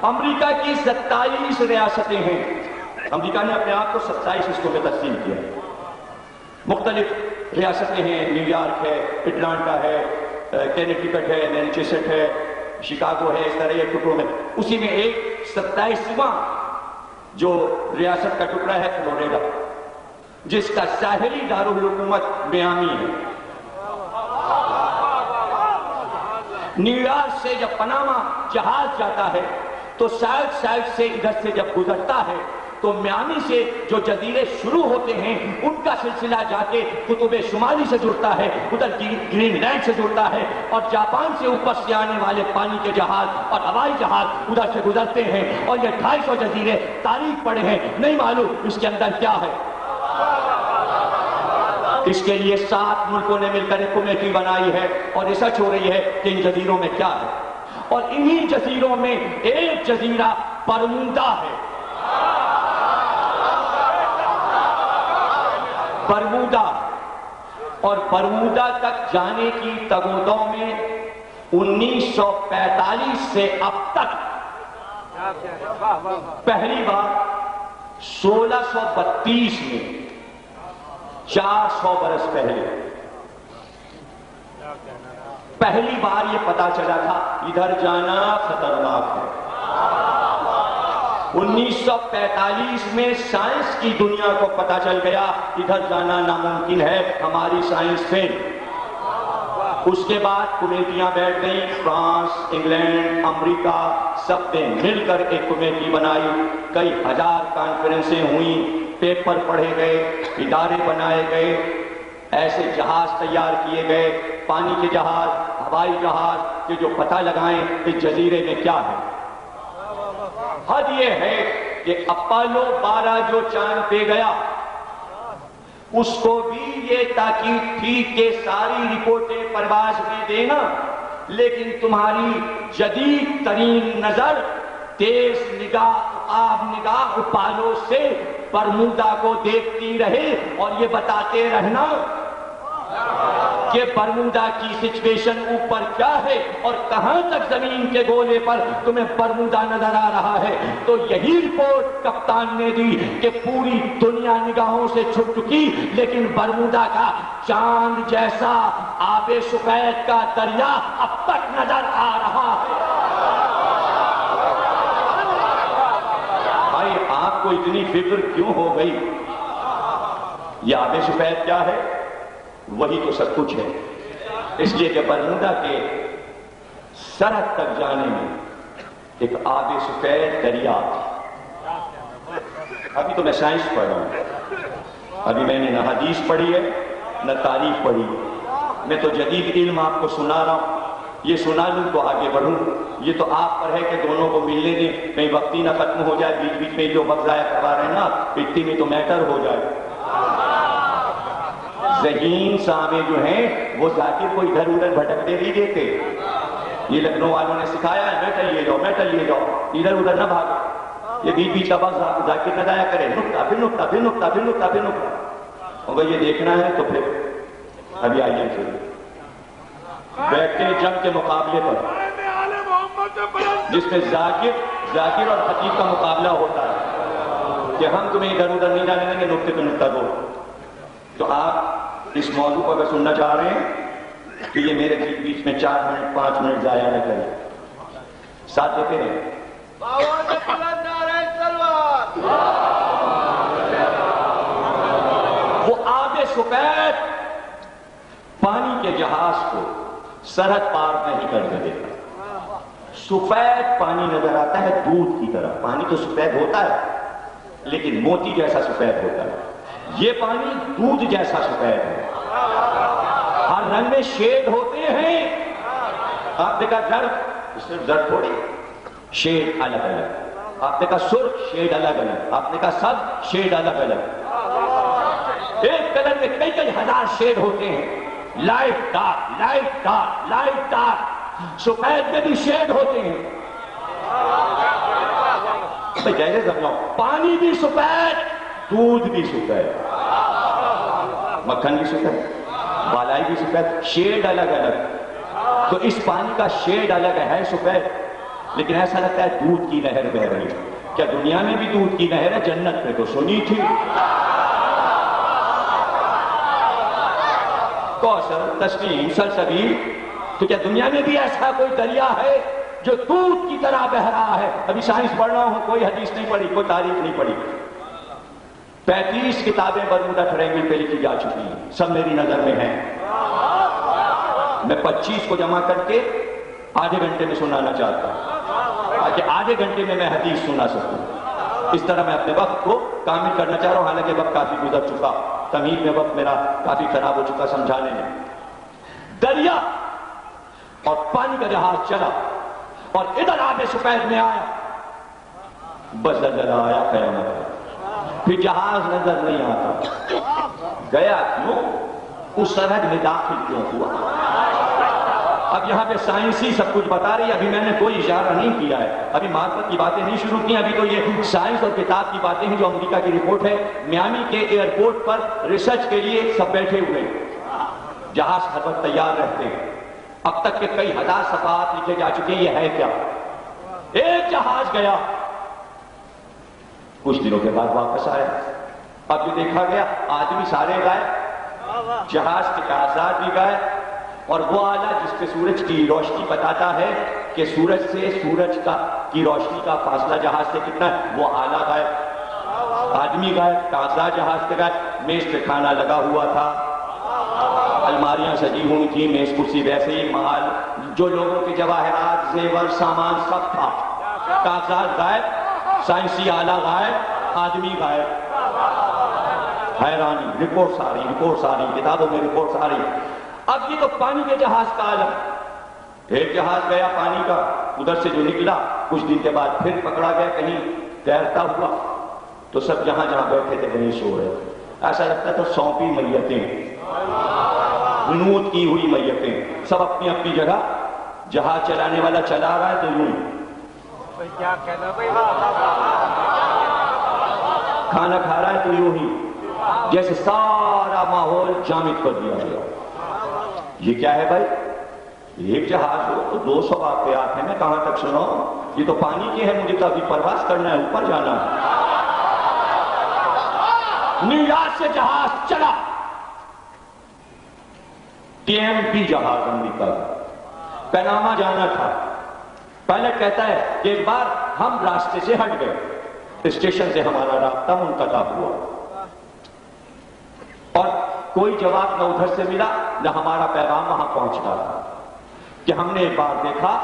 امریکہ کی 27 ریاستیں ہیں. امریکہ نے اپنے آپ کو 27 حصوں میں تقسیم کیا. مختلف ریاستیں ہیں، نیو یارک ہے، اٹلانٹا ہے، کینیکٹک ہے، مینچسٹر ہے، شکاگو ہے. اس طرح یہ ٹکڑوں میں، اسی میں ایک 27واں جو ریاست کا ٹکڑا ہے فلوریڈا، جس کا ساحلی دارالحکومت میامی ہے. نیو یارک سے جب پاناما جہاز جاتا ہے تو سائڈ سے ادھر سے جب گزرتا ہے تو میامی سے جو جزیرے شروع ہوتے ہیں ان کا سلسلہ جا کے قطب شمالی سے جڑتا ہے، ادھر گرین لینڈ سے جڑتا ہے، اور جاپان سے اوپر سے آنے والے پانی کے جہاز اور ہوائی جہاز ادھر سے گزرتے ہیں. اور یہ 250 جزیرے تاریخ پڑے ہیں، نہیں معلوم اس کے اندر کیا ہے. اس کے لیے 7 ملکوں نے مل کر ایک کمیٹی بنائی ہے اور ریسرچ ہو رہی ہے کہ ان جزیروں میں کیا ہے. اور انہی جزیروں میں ایک جزیرہ برمودا ہے. برمودا، اور برمودا تک جانے کی تگودو میں 1945 سے اب تک پہلی بار 1632 میں 400 برس پہلے پہلی بار یہ پتا چلا تھا ادھر جانا خطرناک ہے. 1945 میں سائنس کی دنیا کو پتا چل گیا ادھر جانا ناممکن ہے، ہماری سائنس فیل. اس کے بعد کمیٹیاں بیٹھ گئیں، فرانس، انگلینڈ، امریکہ، سب نے مل کر ایک کمیٹی بنائی. کئی ہزار کانفرنسیں ہوئیں، پیپر پڑھے گئے، ادارے بنائے گئے، ایسے جہاز تیار کیے گئے، پانی کے جہاز، ہوائی جہاز، کہ جو پتہ لگائیں اس جزیرے میں کیا ہے. حد یہ ہے کہ اپولو 12 جو چاند پہ گیا اس کو بھی یہ تاکید تھی کہ ساری رپورٹیں پرواز میں دینا، لیکن تمہاری جدید ترین نظر، تیز نگاہ، آب نگاہ اپولو سے برمودا کو دیکھتی رہے اور یہ بتاتے رہنا کہ برمودا کی سچویشن اوپر کیا ہے اور کہاں تک زمین کے گولے پر تمہیں برمودا نظر آ رہا ہے. تو یہی رپورٹ کپتان نے دی کہ پوری دنیا نگاہوں سے چھپ چکی، لیکن برمودا کا چاند جیسا آب سفید کا دریا اب تک نظر آ رہا ہے. بھائی آپ کو اتنی فکر کیوں ہو گئی؟ یہ آب سفید کیا ہے؟ وہی تو سب کچھ ہے. اس لیے کہ برمودا کے سرحد تک جانے میں ایک آب سفید دریا. ابھی تو میں سائنس پڑھ رہا ہوں، ابھی میں نے نہ حدیث پڑھی ہے نہ تاریخ پڑھی ہے. میں تو جدید علم آپ کو سنا رہا ہوں، یہ سنا لوں تو آگے بڑھوں. یہ تو آپ پر ہے کہ دونوں کو ملنے دیں، کہیں وقتی نہ ختم ہو جائے، بیچ بیچ میں جو وقت ضائع کروا رہے ہیں نا، اتنی میں تو میٹر ہو جائے. ذہین سامے جو ہیں وہ ذاکر کو ادھر ادھر بھٹکنے نہیں دیتے. یہ لکھنؤ والوں نے سکھایا ہے، میٹر لیے جاؤ، میٹر لیے جاؤ، ادھر ادھر نہ بھاگو. یہ بیچ بیچ کا وقت ذاکر نہ ضائع کرے، نقطہ پھر نقطہ پھر نقطہ پھر نقطہ پھر نقطہ. اگر یہ دیکھنا ہے تو پھر ابھی آئیے پھر بیٹھتے ہیں جنگ کے مقابلے پر، جس میں ذاکر اور خطیب کا مقابلہ ہوتا ہے کہ ہم تمہیں ادھر ادھر نہیں جانے دیں گے، نقطے پہ نقطہ دو. تو آپ اس موضوع کو اگر سننا چاہ رہے ہیں تو یہ میرے بیچ میں 4 منٹ 5 منٹ ضائع نہ کریں، ساتھ دیتے ہیں. وہ آب سفید پانی کے جہاز کو سرحد پار نہیں کرنے دیتا. سفید پانی نظر آتا ہے دودھ کی طرح. پانی تو سفید ہوتا ہے لیکن موتی جیسا سفید ہوتا ہے. یہ پانی دودھ جیسا سفید ہے. ہر رنگ میں شیڈ ہوتے ہیں. آپ دیکھا زرد، صرف زرد تھوڑی، شیڈ الگ الگ. آپ دیکھا سرخ، شیڈ الگ الگ. آپ دیکھا سبز، شیڈ الگ الگ. ایک کلر میں کئی کئی ہزار شیڈ ہوتے ہیں. Light dark, light dark, light dark. سفید میں بھی شیڈ ہوتے ہیں. جیسے سمجھاؤ، پانی بھی سفید، دودھ بھی سفید، مکھن بھی سفید، بالائی بھی سفید. شیڈ الگ الگ. تو اس پانی کا شیڈ الگ ہے سفید، لیکن ایسا لگتا ہے دودھ کی نہر بہ رہی ہے. کیا دنیا میں بھی دودھ کی نہر ہے؟ جنت میں تو سنی تھی. کوثر، تسنیم، سلسبیل. تو کیا دنیا میں بھی ایسا کوئی دریا ہے جو دودھ کی طرح بہ رہا ہے؟ ابھی سائنس پڑھ رہا ہوں، کوئی حدیث نہیں پڑھی، کوئی تاریخ نہیں پڑھی. 35 کتابیں برمودا ٹرائنگل پہ لکھی جا چکی ہیں، سب میری نظر میں ہیں. میں 25 کو جمع کر کے آدھے گھنٹے میں سنانا چاہتا ہوں تاکہ آدھے گھنٹے میں میں حدیث سنا سکوں. اس طرح میں اپنے وقت کو کامل کرنا چاہ رہا ہوں، حالانکہ وقت کافی گزر چکا، تمہید میں وقت میرا کافی خراب ہو چکا سمجھانے میں. دریا اور پانی کا جہاز چلا اور ادھر آب سفید میں آیا، بس نظر آیا قیامت. پھر جہاز نظر نہیں آتا. گیا کیوں؟ اس سرحد میں داخل کیوں ہوا؟ اب یہاں پہ سائنسی سب کچھ بتا رہی ہے. ابھی میں نے کوئی اشارہ نہیں کیا ہے، ابھی معرفت کی باتیں نہیں شروع کی ہیں. ابھی تو یہ سائنس اور کتاب کی باتیں ہیں جو امریکہ کی رپورٹ ہے. میامی کے ایئرپورٹ پر ریسرچ کے لیے سب بیٹھے ہوئے ہیں، جہاز ہر وقت تیار رہتے ہیں. اب تک کے کئی ہزار صفحات لکھے جا چکے ہیں. یہ ہے کیا؟ ایک جہاز گیا، کچھ دنوں کے بعد واپس آیا. اب یہ دیکھا گیا آدمی سارے گئے، جہاز کے کاغذات بھی گئے، اور وہ آلہ جس پہ سورج کی روشنی بتاتا ہے کہ سورج سے سورج کی روشنی کا فاصلہ جہاز سے کتنا ہے، وہ آلہ گئے. آدمی گئے، کاغذات جہاز پہ گئے. میز پہ کھانا لگا ہوا تھا، الماریاں سجی ہوئی تھی، میز کرسی ویسے ہی، مال جو لوگوں کے جواہرات، زیور، سامان سب تھا. کاغذات غائب، سائنسی آلہ غائب، آدمی غائب. حیرانی، رپورٹس آ رہی، کتابوں میں رپورٹس آ رہی. اب یہ تو پانی کے جہاز کا عالم. ایک جہاز گیا پانی کا، ادھر سے جو نکلا کچھ دن کے بعد پھر پکڑا گیا کہیں تیرتا ہوا. تو سب جہاں جہاں بیٹھے تھے کہیں سو رہے. ایسا لگتا تو سونپی میتیں، غنود کی ہوئی میتیں، سب اپنی اپنی جگہ. جہاز چلانے والا چلا رہا ہے تو یوں، کھانا کھا رہا ہے تو یوں ہی، جیسے سارا ماحول جامد کر دیا گیا. یہ کیا ہے بھائی؟ ایک جہاز ہو تو 200 واقعات ہیں، میں کہاں تک سناؤں؟ یہ تو پانی کے ہے، مجھے تو ابھی پرواز کرنا ہے، اوپر جانا ہے. نیو یارک سے جہاز چلا، TMP جہاز امریکہ کا، پیناما جانا تھا. پائلٹ کہتا ہے کہ ایک بار ہم راستے سے ہٹ گئے، اسٹیشن سے ہمارا رابطہ منقطع ہوا، اور کوئی جواب نہ ادھر سے ملا نہ ہمارا پیغام وہاں پہنچتا تھا. کہ ہم نے ایک بار دیکھا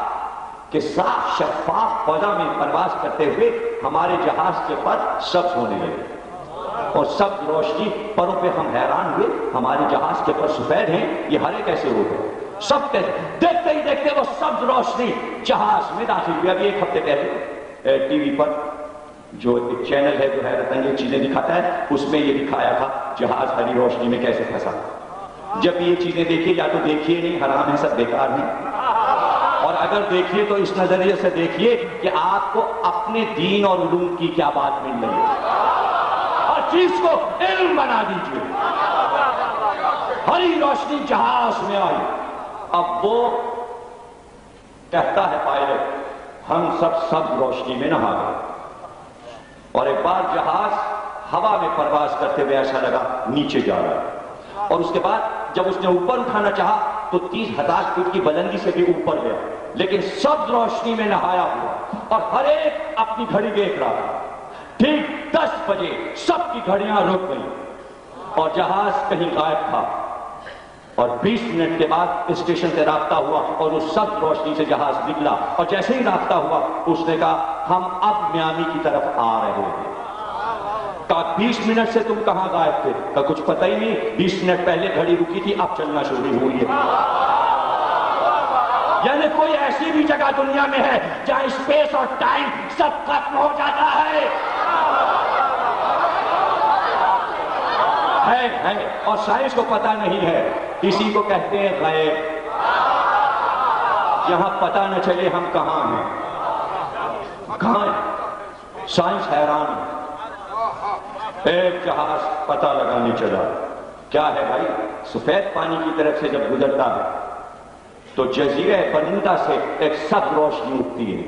کہ صاف شفاف فضا میں پرواز کرتے ہوئے ہمارے جہاز کے پر سبز ہونے لگے، اور سبز روشنی پروں پہ ہم حیران ہوئے. ہمارے جہاز کے پر سفید ہیں، یہ ہرے کیسے ہو گئے؟ سب دیکھتے ہی دیکھتے وہ سبز روشنی جہاز میں داخل ہوئی. ابھی ایک ہفتے پہلے ٹی وی پر جو ایک چینل ہے جو حیرت انگیز چیزیں دکھاتا ہے، اس میں یہ دکھایا تھا جہاز ہری روشنی میں کیسے پھنسا. جب یہ چیزیں دیکھیے، یا تو دیکھیے نہیں، حرام ہے، سب بیکار ہیں. اور اگر دیکھیے تو اس نظریے سے دیکھیے کہ آپ کو اپنے دین اور علوم کی کیا بات مل رہی ہے، ہر چیز کو علم بنا دیجیے. ہری روشنی جہاز میں آئی. اب وہ کہتا ہے پائلٹ، ہم سب سبز روشنی میں نہا گئے. اور ایک بار جہاز ہوا میں پرواز کرتے ہوئے ایسا لگا نیچے جا رہا ہے. اور اس کے بعد جب اس نے اوپر اٹھانا چاہا تو 30,000 فٹ کی بلندی سے بھی اوپر گیا، لیکن سبز روشنی میں نہایا ہوا. اور ہر ایک اپنی گھڑی دیکھ رہا تھا. ٹھیک 10 بجے سب کی گھڑیاں رک گئیں اور جہاز کہیں غائب تھا. اور 20 منٹ کے بعد اسٹیشن سے رابطہ ہوا اور اس سبز روشنی سے جہاز نکلا. اور جیسے ہی رابطہ ہوا اس نے کہا ہم اب میامی کی طرف آ رہے ہیں. کہا 20 منٹ سے تم کہاں غائب تھے؟ کہا کچھ پتہ ہی نہیں، 20 منٹ پہلے گھڑی رکی تھی، اب چلنا شروع ہوئی ہے. یعنی کوئی ایسی بھی جگہ دنیا میں ہے جہاں اسپیس اور ٹائم سب ختم ہو جاتا ہے. اور سائنس کو پتہ نہیں ہے، اسی کو کہتے ہیں غیب. جہاں پتہ نہ چلے ہم کہاں ہیں، کہاں ہیں. سائنس حیران ہے. ایک جہاز پتہ لگانے چلا. کیا ہے بھائی؟ سفید پانی کی طرف سے جب گزرتا ہے تو جزیرہ برمودا سے ایک سبز روشنی اٹھتی ہے.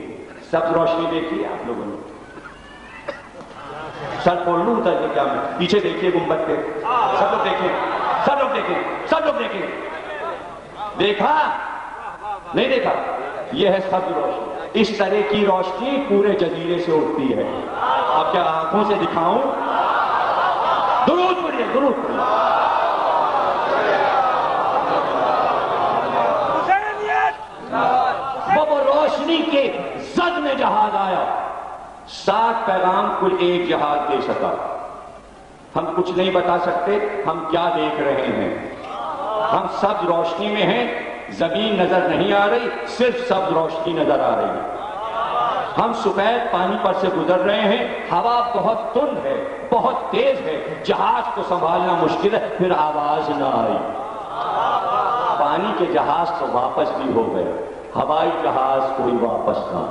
سبز روشنی دیکھی ہے آپ لوگوں نے؟ سر کھول لوں ادھر کے کیا میں پیچھے دیکھیے گنبد پہ، سب لوگ دیکھیں، سب لوگ دیکھیں، سب لوگ دیکھیں. دیکھا نہیں دیکھا؟ یہ ہے سبز روشنی. اس طرح کی روشنی پورے جزیرے سے اٹھتی ہے. اب کیا آنکھوں سے دکھاؤں؟ درود پڑھیے، درود پڑھیے. وہ روشنی کے زد میں جہاز آیا، 7 پیغام کل ایک جہاز دے سکا. ہم کچھ نہیں بتا سکتے ہم کیا دیکھ رہے ہیں. ہم سبز روشنی میں ہیں، زمین نظر نہیں آ رہی، صرف سبز روشنی نظر آ رہی ہے. ہم سفید پانی پر سے گزر رہے ہیں، ہوا بہت تند ہے، بہت تیز ہے، جہاز کو سنبھالنا مشکل ہے، پھر آواز نہ آئی. پانی کے جہاز تو واپس بھی ہو گئے، ہوائی جہاز کوئی واپس نہ.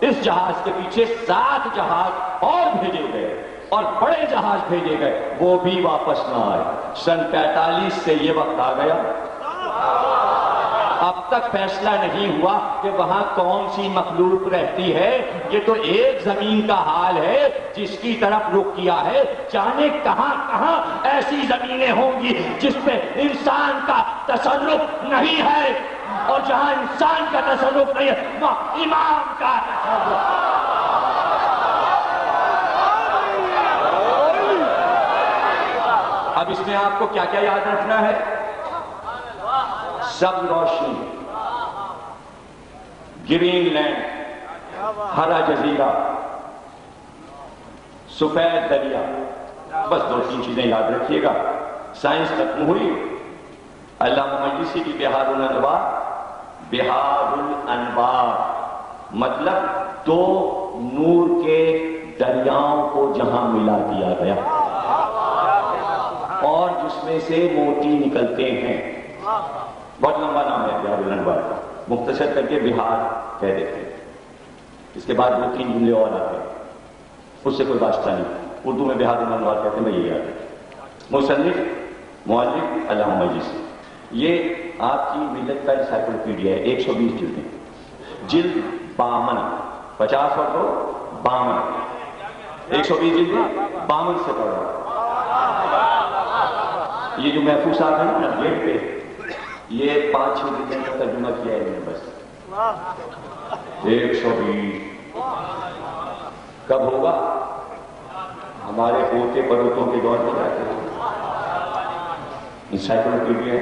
اس جہاز کے پیچھے 7 جہاز اور بھیجے گئے اور بڑے جہاز بھیجے گئے، وہ بھی واپس نہ آئے. سن 45 سے یہ وقت آ گیا، اب تک فیصلہ نہیں ہوا کہ وہاں کون سی مخلوق رہتی ہے. یہ تو ایک زمین کا حال ہے جس کی طرف رخ کیا ہے. جانے کہاں کہاں ایسی زمینیں ہوں گی جس پہ انسان کا تصرف نہیں ہے، اور جہاں انسان کا تصرف نہیں ہے وہاں امام کا تصرف. اب اس میں آپ کو کیا کیا یاد رکھنا ہے؟ سب روشنی، گرین لینڈ، ہرا جزیرہ، سفید دریا. بس 2-3 چیزیں یاد رکھیے گا. سائنس ختم ہوئی. علامہ مجلسی کی بہار الانوار، بہار الانوار مطلب 2 نور کے دریاؤں کو جہاں ملا دیا گیا اور جس میں سے موتی نکلتے ہیں. بہت لمبا نام ہے بہار الانوار کا، مختصر کر کے بہار کہہ دیتے ہیں. اس کے بعد 2-3 جملے اور آتے ہیں، اس سے کوئی واسطہ نہیں. اردو میں بہار الانوار کہتے ہیں، میں یہی یاد ہے. مصنف مؤلف علامہ مجلسی. یہ آپ کی ملت کا انسائکلوپیڈیا ہے. 120 جلدیں، جلد 52، 50 اور 2 52، 120 جلدیں 52 سے پڑھا. یہ جو محفوظ صاحب ہے نا گیٹ پہ، یہ 5-6 جلدیں کا ترجمہ کیا ہے میں نے بس. 120 کب ہوگا؟ ہمارے پوتے پروتوں کے دور میں جاتے ہیں. انسائکلوپیڈیا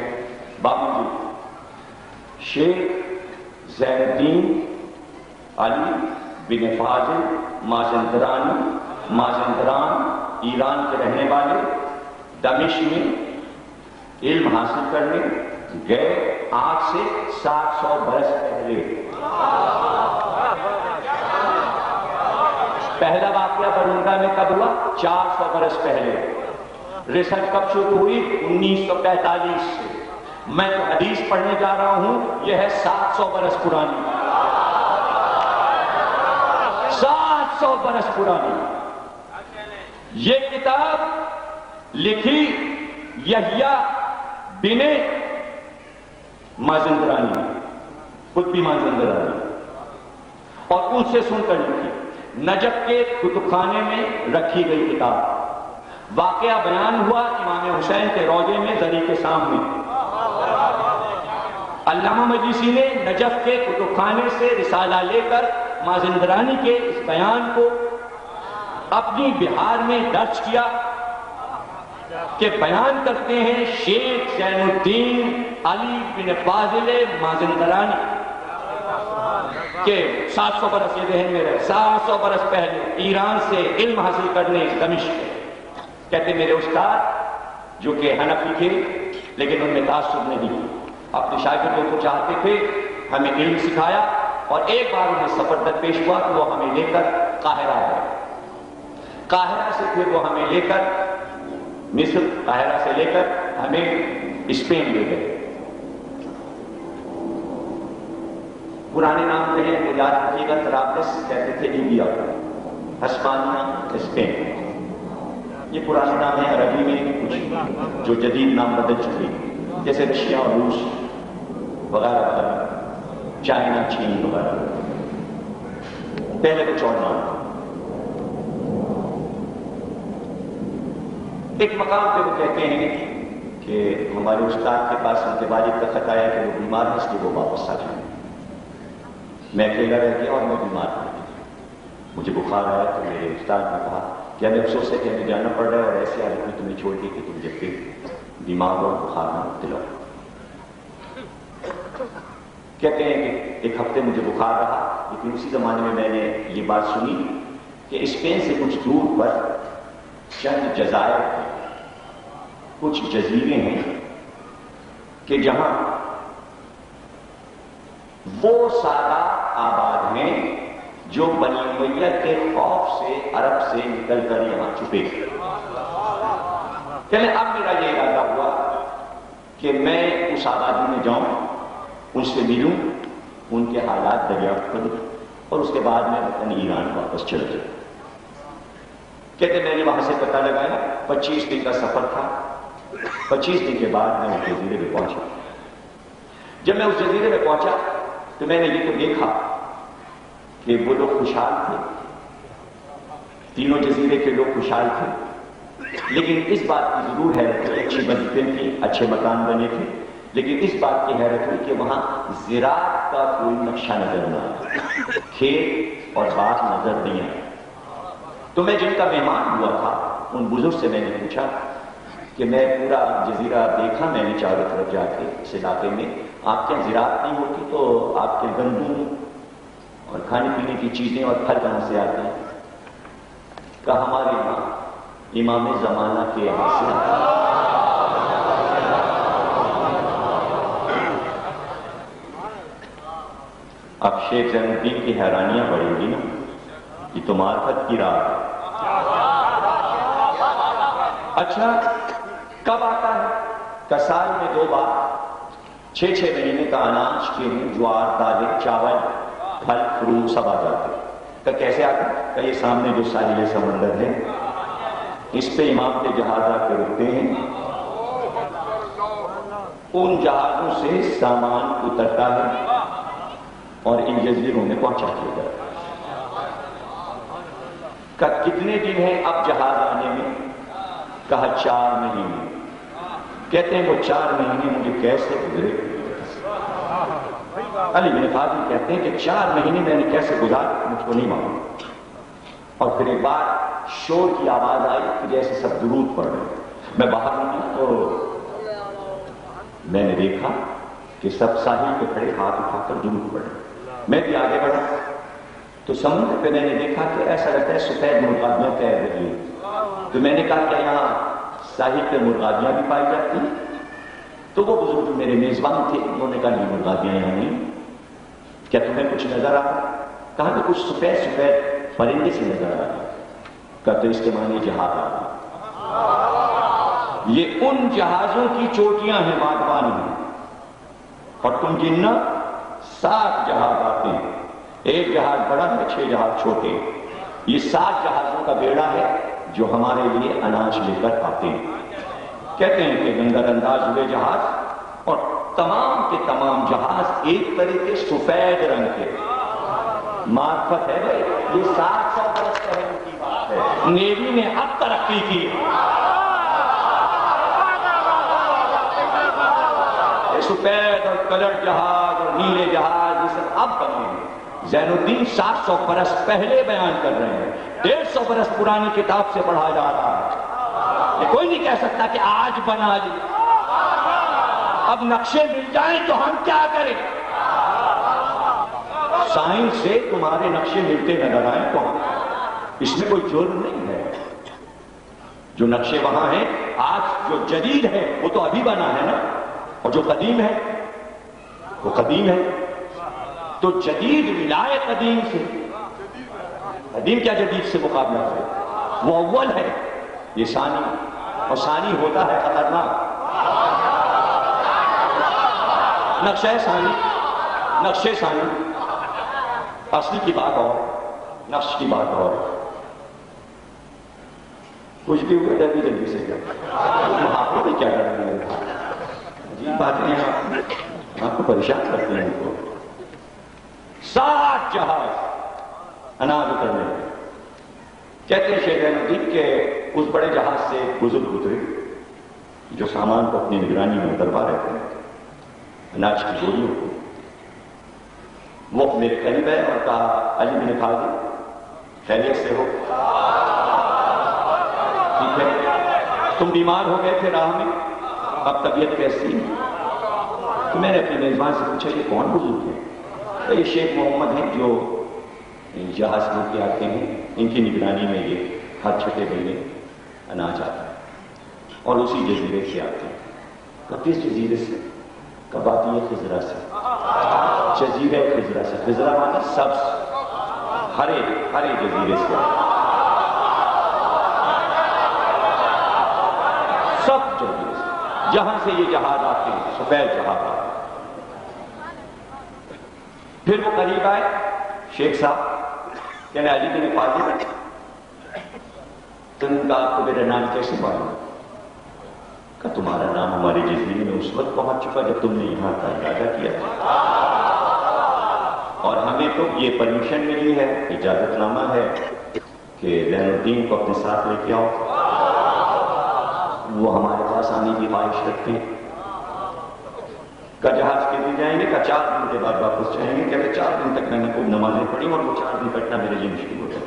52 جلد. شیخ زین الدین علی بن فاضل مازندران ایران کے رہنے والے دمشق میں علم حاصل کرنے گئے آج سے 700 برس پہلے. پہلا واقعہ برمودا میں کب ہوا؟ 400 برس پہلے. ریسرچ کب شروع ہوئی؟ 1945 سے. میں تو حدیث پڑھنے جا رہا ہوں، یہ ہے 700 برس پرانی. 700 برس پرانی. یہ کتاب لکھی یحییٰ بن مازندرانی، قطبی مازندرانی، اور ان سے سن کر لکھی. نجف کے کتب خانے میں رکھی گئی کتاب. واقعہ بیان ہوا امام حسین کے روضے میں زری کے سامنے. علامہ مجلسی نے نجف کے کتب خانے سے رسالہ لے کر مازندرانی کے اس بیان کو اپنی بہار میں درج کیا کہ بیان کرتے ہیں شیخ زین الدین علی بن فاضل مازندرانی کہ 700 برس یہ ذہن میں رہے، 700 برس پہلے ایران سے علم حاصل کرنے دمشق. کہتے میرے استاد جو کہ حنفی تھے لیکن ان میں تعصب نہیں، اپنے شاگردوں کو چاہتے تھے، ہمیں علم سکھایا، اور ایک بار انہیں سفر درپیش ہوا کہ وہ ہمیں لے کر قاہرہ گئے. قاہرہ سے پھر وہ ہمیں لے کر مصر، قاہرہ سے لے کر ہمیں اسپین لے گئے. پرانے نام کہیں تو یاد رکھیے گا، طرابلس کہتے تھے لیبیا، ہسپانیہ اسپین. یہ پرانے نام ہیں. عربی میں کچھ جو جدید نام بدل چکے جیسے رشیا اور روس وغیرہ وغیرہ، چائنا، چین وغیرہ. پہلے کچھ اور مانتا ہوں. ایک مقام پہ وہ کہتے ہیں کہ ہمارے استاد کے پاس ان کے والد کا خط آیا کہ وہ بیمار ہے، اس لیے وہ واپس آ جائیں. میں اکیلا رہ گیا اور میں بیمار پڑ گیا. مجھے بخار آیا تو میرے استاد نے کہا کہ ہمیں افسوس ہے کہ ہمیں جانا پڑ رہا ہے اور ایسی حالت میں تمہیں چھوڑ کے کہ تم جب پھر بیمار ہو بخار نہ مبتلا ہو. کہتے ہیں کہ ایک ہفتے مجھے بخار رہا، لیکن اسی زمانے میں نے یہ بات سنی کہ اسپین سے کچھ دور پر چند جزائر ہیں، کچھ جزیرے ہیں کہ جہاں وہ سارا آباد ہیں جو بنی امیہ کے خوف سے عرب سے نکل کر یہاں چھپے. چلے اب میرا یہ ارادہ ہوا کہ میں اس آبادی میں جاؤں، ان سے ملوں، ان کے حالات دریافت کروں اور اس کے بعد میں وطن ایران واپس چل جاؤں. کہتے میں نے وہاں سے پتہ لگایا، 25 دن کا سفر تھا. 25 دن کے بعد میں اس جزیرے میں پہنچا. جب میں اس جزیرے میں پہنچا تو میں نے یہ تو دیکھا کہ وہ لوگ خوشحال تھے، تینوں جزیرے کے لوگ خوشحال تھے، لیکن اس بات کی ضرور حیرت ہوئی، اچھی مسجدیں تھیں، اچھے مکان بنے تھے، لیکن اس بات کی حیرت ہوئی کہ وہاں زراعت کا کوئی نقشہ نظر نہ آیا، کھیت اور باغ نظر نہیں آئے. تو میں جن کا مہمان ہوا تھا ان بزرگ سے میں نے پوچھا کہ میں پورا جزیرہ دیکھا میں نے چاروں طرف جا کے اس علاقے میں، آپ کے زراعت نہیں ہوتی تو آپ کے گندم اور کھانے پینے کی چیزیں اور پھل کہاں سے آتے ہیں؟ کہا ہمارے یہاں امام زمانہ کے یہاں سے آتے ہیں. اب شیخ زین الدین کی حیرانیاں بڑھیں گی نا، یہ تو معرفت کی راہ ہے. اچھا کب آتا ہے؟ کسال میں 2 بار 6 مہینے کا اناج، گیہوں، جوار، دالیں، چاول، پھل فروٹ سب آ جاتے. کہ کیسے آتا ہے؟ کہ یہ سامنے جو ساحل سمندر ہے اس پہ امام کے جہاز آ کے رکتے ہیں، ان جہازوں سے سامان اترتا ہے اور ان جزیروں میں پہنچا دیا جاتا ہے. کہ کتنے دن ہیں اب جہاز آنے میں؟ کہا 4 مہینے. کہتے ہیں وہ 4 مہینے مجھے کیسے گزرے؟ علی بن فاضل کہتے ہیں کہ 4 مہینے میں نے کیسے گزارے مجھ کو نہیں معلوم. اور پھر ایک بار شور کی آواز آئی کہ جیسے سب درود پڑھ رہے. میں باہر نکلا تو میں نے دیکھا کہ سب ساحل پہ کھڑے ہاتھ اٹھا کر درود پڑھ رہے. میں بھی آگے بڑھا تو سمندر پہ میں نے دیکھا کہ ایسا لگتا ہے سفید مرغابیاں تیر رہی ہیں. تو میں نے کہا کہ یہاں ساحل پہ مرغابیاں بھی پائی جاتی ہیں؟ تو وہ بزرگ میرے میزبان تھے، انہوں نے کہا یہ مرغابیاں یہاں نہیں. کیا تمہیں کچھ نظر آ رہا؟ کہا کہ کچھ سفید پرندے سے نظر آ رہا. کہا تو اس کے معنی جہاز آ رہا. یہ ان جہازوں کی چوٹیاں ہیں باغبان میں، اور تم گننا 7 جہاز آتے ہیں. ایک جہاز بڑا ہے، 6 جہاز چھوٹے. یہ 7 جہازوں کا بیڑا ہے جو ہمارے لیے اناج لے کر آتے ہیں. کہتے ہیں کہ نظر انداز ہوئے جہاز، اور تمام کے تمام جہاز ایک طرح کے سفید رنگ کے. معرفت ہے بھائی، یہ 700 برس پہلے کی بات ہے. نیوی نے اب ترقی کی، سفید اور کلر جہاز اور نیلے جہاز یہ سب اب بنے ہیں. زین الدین 700 برس پہلے بیان کر رہے ہیں، 150 برس پرانی کتاب سے پڑھا جا رہا ہے. یہ کوئی نہیں کہہ سکتا کہ آج بنا لی. اب نقشے مل جائیں تو ہم کیا کریں؟ سائنس سے تمہارے نقشے ملتے نظر آئیں تو ہم، اس میں کوئی جرم نہیں ہے. جو نقشے وہاں ہیں، آج جو جدید ہے وہ تو ابھی بنا ہے نا، اور جو قدیم ہے وہ قدیم ہے. تو جدید ملائے قدیم سے، قدیم کیا جدید سے مقابلہ کرے؟ وہ اول ہے، یہ ثانی، اور ثانی ہوتا ہے خطرناک. نقشہ ثانی، نقشے ثانی، اصلی کی بات اور نقش کی بات اور. کچھ بھی ہوئے جلدی جلدی سے کیا آپ کو بھی کیا کرنا ہے؟ عجیب باتیں آپ کو پریشان کرتے ہیں. 7 جہاز اناج اترنے لگے. کہتے ہیں شیخ الدین کہ اس بڑے جہاز سے بزرگ اترے جو سامان کو اپنی نگرانی میں اتروا رہے تھے، اناج کی بوریوں کو. وہ میرے قریب ہے اور کہا علی بن فاضل خیریت سے ہو؟ ٹھیک ہے. تم بیمار ہو گئے تھے راہ میں، اب طبیعت کیسی ہے؟ تو میں نے اپنے میزبان سے پوچھا یہ کون بزرگ ہے؟ تو یہ شیخ محمد ہیں جو جہاز لے کے آتے ہیں، ان کی نگرانی میں یہ ہر چھٹے مہینے اناج آتا ہے اور اسی جزیرے سے آتے ہیں. تو کس جزیرے سے؟ کباتی خضرا سے. جزیرہ خضرا سے. خضرا مانا سبز، ہرے جزیرے سے سب جزیرے سے، جہاں سے یہ جہاز آتے ہیں، سفید جہاز آتے ہیں. پھر وہ قریب آئے شیخ صاحب، کہنے علی بن فاضل تم کا آپ کو میرا نام کیسے معلوم؟ کہ تمہارا نام ہمارے جزیرے میں اس وقت پہنچ چکا جب تم نے یہاں کا ارادہ کیا تھا، اور ہمیں تو یہ پرمیشن ملی ہے، اجازت نامہ ہے کہ زین الدین کو اپنے ساتھ لے کے آؤ. وہ ہمارے پاس آنے کی خواہش رکھتے ہیں. کا جہاز کے لیے جائیں گے، کا 4 دن کے بعد واپس جائیں گے. کہتے 4 دن تک میں نے خوب نمازیں پڑھی اور وہ 4 دن کٹنا میرے لیے مشکل ہو گیا،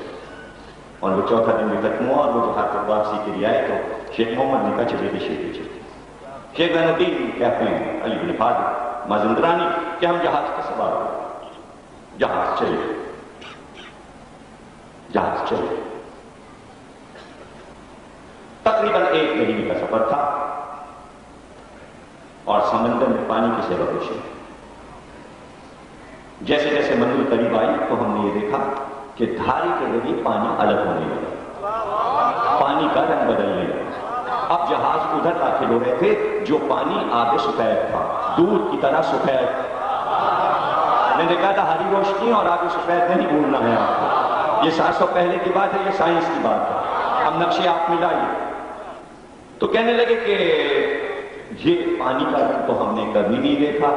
اور وہ چوتھا دن بھی ختم ہوا اور وہ جہاز پر واپسی کے لیے آئے تو شیخ محمد نے کہا چلے گئے شیخ پیچھے. شیخ زین الدین کہتے ہیں علی بن فاضل مازندرانی کہ ہم جہاز کا سوار ہو. جہاز چلے، جہاز چلے. تقریباً 1 مہینے کا سفر تھا اور سمندر میں پانی کی سیرابش ہے. جیسے جیسے منزل قریب آئی تو ہم نے یہ دیکھا کہ دھاری کے ذریعے پانی الگ ہونے لگا، پانی کا رنگ بدلنے لگا. اب جہاز ادھر داخل ہو رہے تھے جو پانی آگے سفید تھا، دودھ کی طرح سفید. میں نے کہا تھا ہری روشنی اور آگے سفید نہیں بھولنا ہے آپ کو. یہ 700 پہلے کی بات ہے، یہ سائنس کی بات ہے. ہم نقشے آپ ملائیے. تو کہنے لگے کہ یہ پانی کا رنگ تو ہم نے کبھی نہیں دیکھا،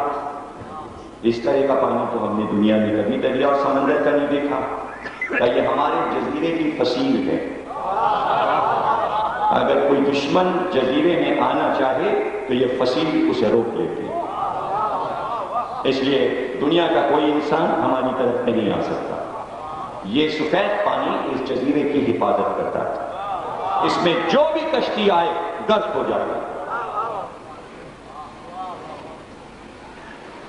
اس طرح کا پانی تو ہم نے دنیا میں کبھی دریا اور سمندر کا نہیں دیکھا. کہ یہ ہمارے جزیرے کی فصیل ہے، اگر کوئی دشمن جزیرے میں آنا چاہے تو یہ فصیل اسے روک لیتے ہیں، اس لیے دنیا کا کوئی انسان ہماری طرف نہیں آ سکتا. یہ سفید پانی اس جزیرے کی حفاظت کرتا ہے، اس میں جو بھی کشتی آئے غرق ہو جائے،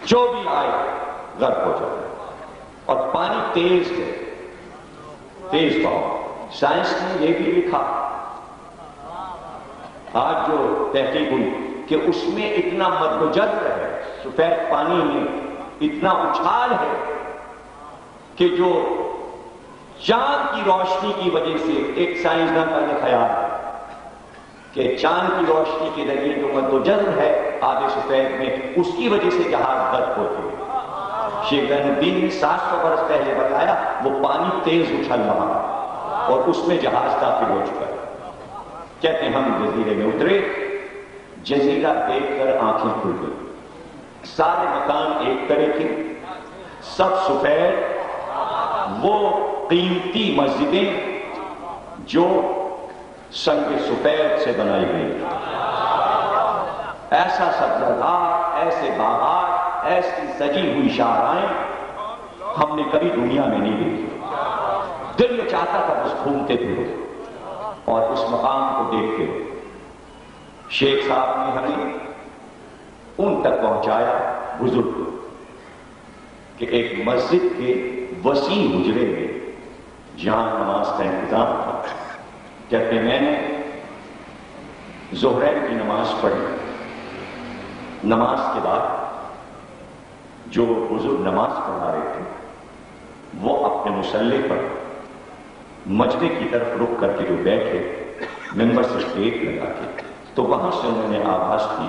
جو بھی آئے غرق ہو جائے. اور پانی تیز ہے، تیز بہاؤ. سائنس نے یہ بھی لکھا آج جو تحقیق ہوئی کہ اس میں اتنا مد و جزر ہے، سفید پانی میں اتنا اچھال ہے کہ جو چاند کی روشنی کی وجہ سے، ایک سائنسدان کا یہ خیال ہے کہ چاند کی روشنی کے ذریعے جو مد و جزر ہے آب سفید میں، اس کی وجہ سے جہاز غرق ہوتے ہیں. شیخ زین الدین نے 700 برس پہلے بتایا وہ پانی تیز اچھل رہا اور اس میں جہاز داخل ہو چکا ہے. کہتے ہیں ہم جزیرے میں اترے، جزیرہ دیکھ کر آنکھیں کھل گئی. سارے مکان ایک طرح کے، سب سفید، وہ قیمتی مسجدیں جو سنگ سفید سے بنائی گئی، ایسا سبزہ، ایسے باغات، ایسی سجی ہوئی شاہراہیں ہم نے کبھی دنیا میں نہیں دیکھی. دل یہ چاہتا تھا بس گھومتے پھرے اور اس مقام کو دیکھتے ہوئے. شیخ صاحب نے ہمیں ان تک پہنچایا بزرگ کہ ایک مسجد کے وسیع حجرے میں جہاں نماز کا انتظام تھا. کہتے میں نے ظہرین کی نماز پڑھی. نماز کے بعد جو بزرگ نماز پڑھا رہے تھے وہ اپنے مصلی پر مجمع کی طرف رک کر کے جو بیٹھے ممبر سے ٹیک لگا کے، تو وہاں سے انہوں نے آواز کی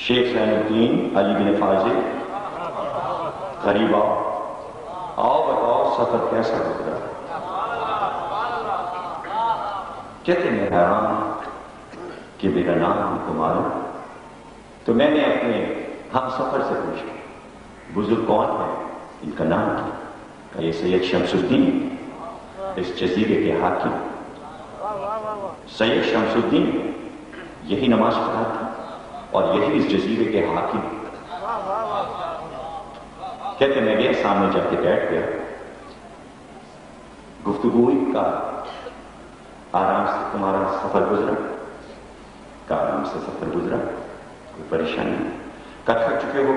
شیخ زین الدین علی بن فاضل قریب آؤ بتاؤ سفر کیسا گزرا. کہتے میں حیران کہ میرا نام کو معلوم. تو میں نے اپنے ہم سفر سے پوچھا بزرگ کون ہے، ان کا نام کیا؟ کہ یہ سید شمس الدین اس جزیرے کے حاکم سید شمس الدین یہی نماز پڑھاتا اور یہی اس جزیرے کے حاکم. کہتے میں گیا سامنے جا کے بیٹھ گیا, گفتگو کا آرام سے تمہارا سفر گزرا, کا آرام سے سفر گزرا, کوئی پریشانی نہیں, تھک چکے ہو,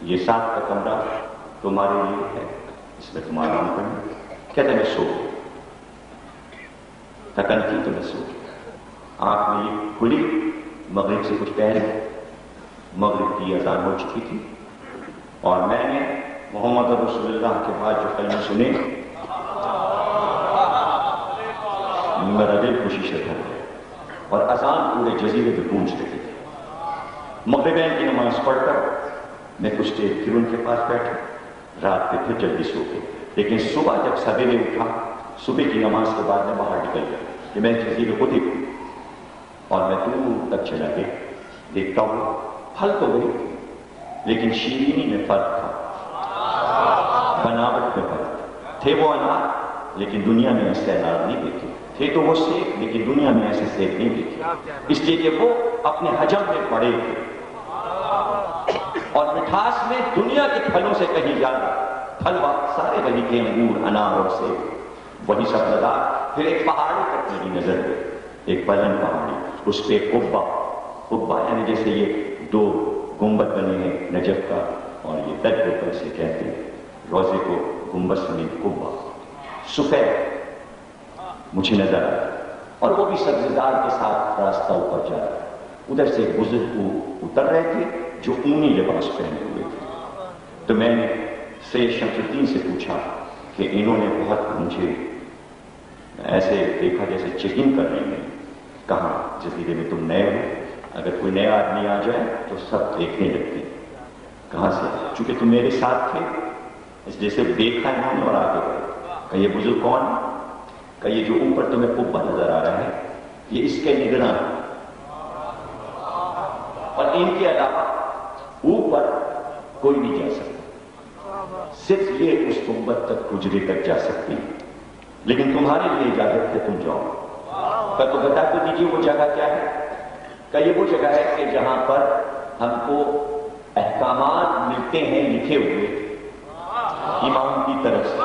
یہ 7 کا کمرہ تمہارے لیے ہے, اس میں تم آرام کرنا. کہتے میں سو گیا, تھکن تھی تو میں سو گیا. آنکھ میں یہ کھلی, مغرب سے کچھ پہلے مغرب کی اذان ہو چکی تھی اور میں نے محمد رسول اللہ کے بعد جو کلمے سنے میرا دل خوشی سے بھر گیا اور اذان پورے جزیرے پہ گونج رہی تھی. مغربین کی نماز پڑھ کر میں کچھ دیر پھر ان کے پاس بیٹھا, رات پہ پھر جلدی سو گئے. لیکن صبح جب سویرے اٹھا, صبح کی نماز کے بعد میں باہر نکل گیا کہ میں جزیرے کو دیکھوں, اور میں دور تک چلا گیا. دیکھتا ہوں پھل تو گئی لیکن شیرینی میں فرق تھا, بناوٹ میں فرق تھے. وہ انار لیکن دنیا میں ایسے انار نہیں دیکھے تھے, تو وہ سیب لیکن دنیا میں ایسے سیب نہیں دیکھے, اس لیے کہ وہ اپنے حجم میں پڑے تھے اور مٹھاس میں دنیا کے پھلوں سے کہیں زیادہ. پھل سارے وہی کے انگور, انار اور سیب وہی سب لگا. پھر ایک پہاڑی پر میری نظر گئی, ایک بلند پہاڑی, اس پہ قبہ, قبہ یعنی جیسے یہ 2 گنبد بنے ہیں نجف کا, اور یہ دج پر سے کہتے ہیں روزے کو گنبد سمیت قبہ, سفید مجھے نظر آیا, اور وہ بھی سبزیدار کے ساتھ راستہ اوپر جا رہا. ادھر سے بزرگ کو اتر رہے تھے جو اونی لباس پہنے ہوئے تھے. تو میں نے سید شمس الدین سے پوچھا کہ انہوں نے بہت مجھے ایسے دیکھا جیسے چیکنگ کر رہے ہیں. کہاں جزیرے میں تم نئے ہو, اگر کوئی نیا آدمی آ جائے تو سب دیکھنے لگتے. کہاں سے؟ چونکہ تم میرے ساتھ تھے اس لیے صرف دیکھا انہوں نے اور آگے گئے. کہ یہ بزرگ کون ہے؟ کہ یہ جو اوپر تمہیں قبہ نظر آ رہا ہے یہ اس کے نگراں ہے, اور ان کے علاوہ اوپر کوئی نہیں جا سکتا, صرف یہ اس گنبد تک حجرے تک جا سکتی ہے, لیکن تمہارے لیے اجازت ہے تم جاؤ. تو بتا تو دیجیے وہ جگہ کیا ہے؟ کہ یہ وہ جگہ ہے کہ جہاں پر ہم کو احکامات ملتے ہیں لکھے ہوئے امام کی طرف سے,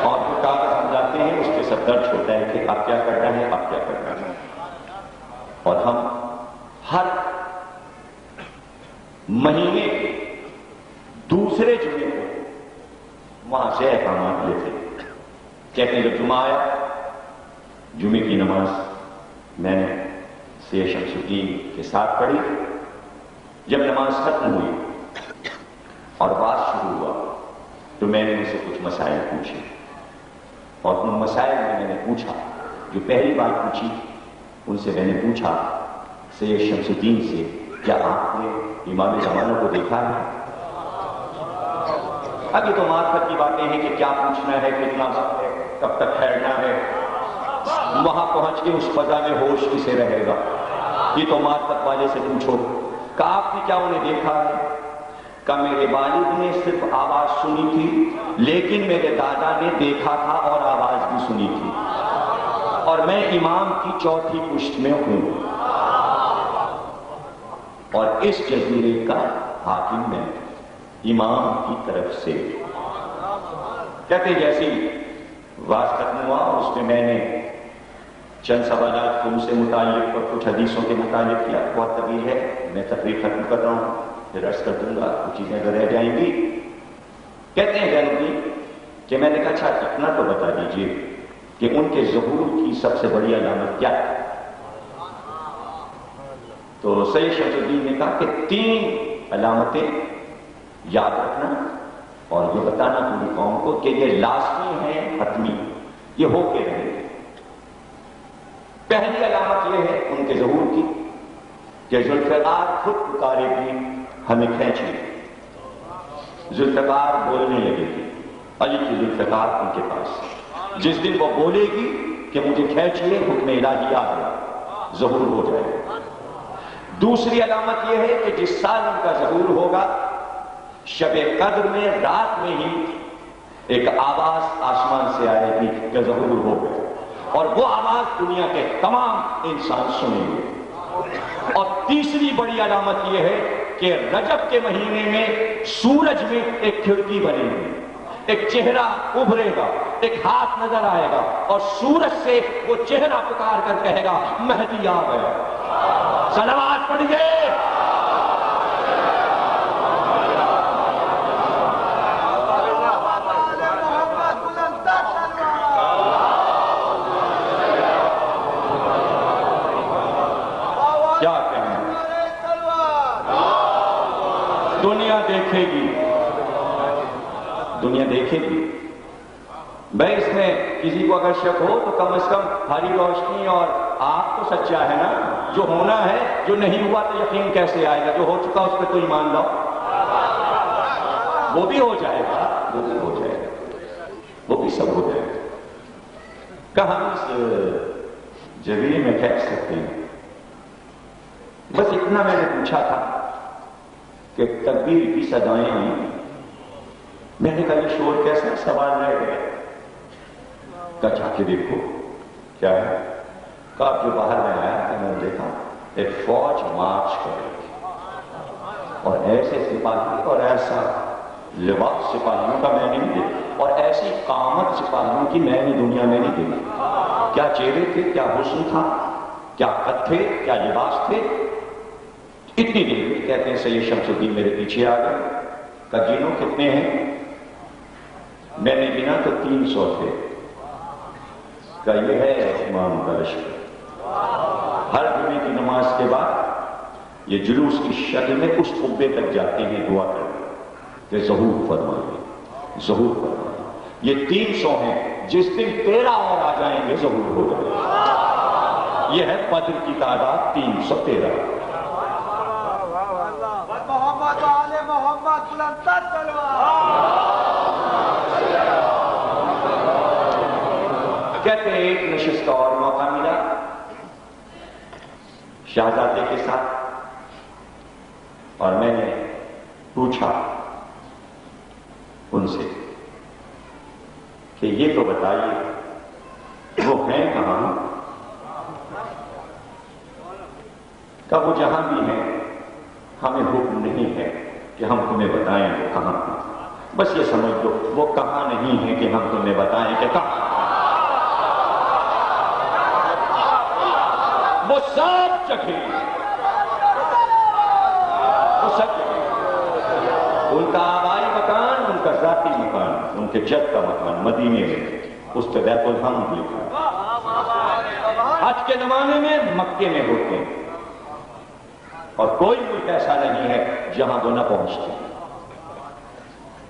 اور جو کاغذ ہم لاتے ہیں اس پہ سب درج ہوتا ہے کہ اب کیا کرنا ہے, اب کیا کرنا ہے. اور ہم ہر مہینے کے دوسرے جمعے کو وہاں سے احکامات لیتے. کہتے ہیں جب جمعہ آیا, جمعے کی نماز میں نے سید شمس الدین کے ساتھ پڑھی. جب نماز ختم ہوئی اور بات شروع ہوا تو میں نے ان سے کچھ مسائل پوچھے, اور ان مسائل میں نے پوچھا, جو پہلی بات پوچھی ان سے میں نے پوچھا سید شمس الدین سے, کیا آپ نے امام زمانہ کو دیکھا ہے؟ ابھی تو معرفت کی باتیں ہیں کہ کیا پوچھنا ہے, کتنا وقت ہے, کب تک ٹھہرنا ہے, وہاں پہنچ کے اس فضا میں ہوش کسے رہے گا, یہ تو معرفت والے سے پوچھو. کہ آپ نے کیا انہیں دیکھا ہے؟ کہ میرے والد نے صرف آواز سنی تھی لیکن میرے دادا نے دیکھا تھا اور آواز بھی سنی تھی, اور میں امام کی چوتھی پشت میں ہوں اور اس جزیرے کا حاکم میں امام کی طرف سے. کہتے جیسی واز ختم ہوا اور اس میں میں نے چند سوالات ان سے متعلق اور کچھ حدیثوں کے متعلق کیا. بہت طویل ہے, میں تقریر ختم کر رہا ہوں, پھر عرض کر دوں گا, کچھ چیزیں اگر رہ جائیں گی. کہتے ہیں جنوبی کہ میں نے کہا اچھا اتنا تو بتا دیجئے کہ ان کے ظہور کی سب سے بڑی علامت کیا ہے؟ تو سید شمس الدین نے کہا کہ 3 علامتیں یاد رکھنا اور یہ بتانا پوری قوم کو کہ یہ لازمی ہیں, حتمی, یہ ہو کے رہے. پہلی علامت یہ ہے ان کے ظہور کی کہ ذوالفقار خود پکارے گی ہمیں کھینچے. ذوالفقار بولنے لگے گی, علی کی ذوالفقار ان کے پاس, جس دن وہ بولے گی کہ مجھے کھینچیے, حکم الہی آ گیا, ظہور ہو جائے. دوسری علامت یہ ہے کہ جس سال ان کا ظہور ہوگا شب قدر میں رات میں ہی ایک آواز آسمان سے آئے گی کہ ظہور ہو گئے، اور وہ آواز دنیا کے تمام انسان سنیں گے۔ اور تیسری بڑی علامت یہ ہے کہ رجب کے مہینے میں سورج میں ایک کھڑکی بنے گی، ایک چہرہ ابھرے گا، ایک ہاتھ نظر آئے گا، اور سورج سے وہ چہرہ پکار کر کہے گا مہدی آ گیا۔ صلوات پڑھیے۔ کیا کہیں، دنیا دیکھے گی، دنیا دیکھے گی۔ بھائی اس میں کسی کو اگر شک ہو تو کم از کم ہری روشنی اور آپ تو سچا ہے نا، جو ہونا ہے، جو نہیں ہوا تو یقین کیسے آئے گا، جو ہو چکا اس پہ تو ایمان لاؤ، وہ بھی ہو جائے گا، وہ بھی ہو جائے گا، وہ بھی سب ہو جائے گا۔ کہاں اس جبیر میں کہہ سکتے ہیں، بس اتنا میں نے پوچھا تھا کہ تکبیر کی صدائیں ہوئی، میں نے کہا یہ شور کیسا سوال رہ گیا، کہا جا کے دیکھو کیا ہے، کہا جو باہر میں آیا تھا میں نے دیکھا ایک فوج مارچ کر رہی تھی، اور ایسے سپاہی اور ایسا لباس سپاہیوں کا میں نہیں دیکھا، اور ایسی قامت سپاہیوں کی میں نے دنیا میں نہیں دیکھی۔ کیا چہرے تھے، کیا حسن تھا، کیا قد تھے، کیا لباس تھے۔ اتنی دیر میں کہتے ہیں سید شمس الدین میرے پیچھے آ گئے، کہا گنو کتنے ہیں، میں نے گنا تو 300 تھے، کہا یہ ہے امام کا لشکر۔ ہر جمعے کی نماز کے بعد یہ جلوس کی شکل میں اس قبے تک جاتے ہیں دعا کرتے کہ ظہور فرمائیے، ظہور فرمائیے۔ یہ 300 ہیں، جس دن 13 اور آ جائیں گے ظہور ہو جائے گا۔ یہ ہے بدر کی تعداد 313۔ محمد آل محمد بلند تلوار۔ کہتے ہیں ایک نشست کا اور موقع ملا شہزادے کے ساتھ، اور میں نے پوچھا ان سے کہ یہ تو بتائیے وہ ہیں کہاں، کہ وہ جہاں بھی ہیں ہمیں حکم نہیں ہے کہ ہم تمہیں بتائیں وہ کہاں ہیں، بس یہ سمجھ لو وہ کہاں نہیں ہے کہ ہم تمہیں بتائیں کہ کہاں، وہ سب جگہ، وہ سب جگہ، ان کا آبائی مکان، ان کا ذاتی مکان، ان کے جد کا مکان مدینے میں، اس پہ بیت الحمد لکھا۔ حج کے زمانے میں مکے میں ہوتے ہیں، اور کوئی ملک ایسا نہیں ہے جہاں وہ نہ پہنچتے۔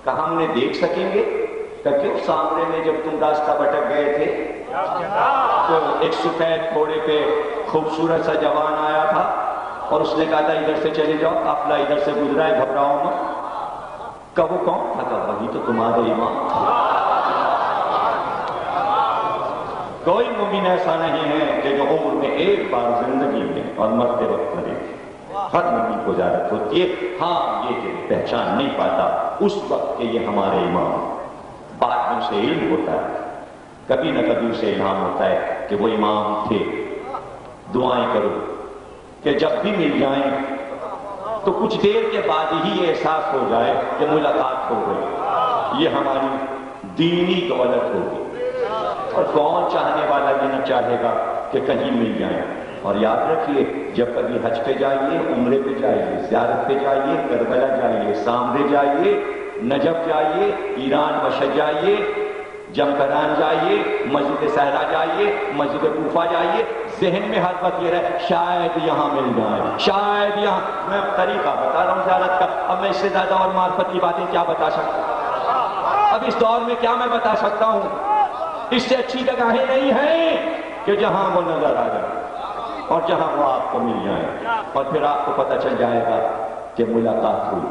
کہ ہم نے دیکھ سکیں گے کہ کیوں سامنے میں جب تم راستہ بھٹک گئے تھے تو ایک سفید گھوڑے پہ خوبصورت سا جوان آیا تھا، اور اس نے کہا تھا ادھر سے چلے جاؤ، قافلہ ادھر سے گزرا ہے، گھبراؤ مت۔ کہ وہ کون تھا؟ کہ وہی تو تمہارے امام تھے۔ کوئی مومن ایسا نہیں ہے کہ جو عمر میں ایک بار زندگی میں اور مرتے وقت مرے، ہر مومن کو زیارت ہوتی ہے۔ ہاں یہ کہ پہچان نہیں پاتا اس وقت کہ یہ ہمارے امام، بعد میں اسے علم ہوتا ہے، کبھی نہ کبھی اسے الہام ہوتا ہے کہ وہ امام تھے۔ دعائیں کرو کہ جب بھی مل جائیں تو کچھ دیر کے بعد ہی یہ احساس ہو جائے کہ ملاقات ہو گئی، یہ ہماری دینی دولت ہوگی۔ اور کون چاہنے والا یہ نہ چاہے گا کہ کہیں مل جائیں۔ اور یاد رکھیے جب کبھی حج پہ جائیے، عمرے پہ جائیے، زیارت پہ جائیے، کربلا جائیے، سامرے جائیے، نجف جائیے، ایران مشہد جائیے، جمکران جائیے، مسجد صحرا جائیے، مسجد کوفہ جائیے، ذہن میں ہر وقت یہ رہے شاید یہاں مل جائے، شاید یہاں۔ میں طریقہ بتا رہا ہوں زیارت کا، اب میں اس سے زیادہ اور معرفت کی باتیں کیا بتا سکتا ہوں؟ اب اس دور میں کیا میں بتا سکتا ہوں؟ اس سے اچھی جگہیں نہیں ہیں کہ جہاں وہ نظر آ جائے اور جہاں وہ آپ کو مل جائے، اور پھر آپ کو پتہ چل جائے گا کہ ملاقات ہوئی۔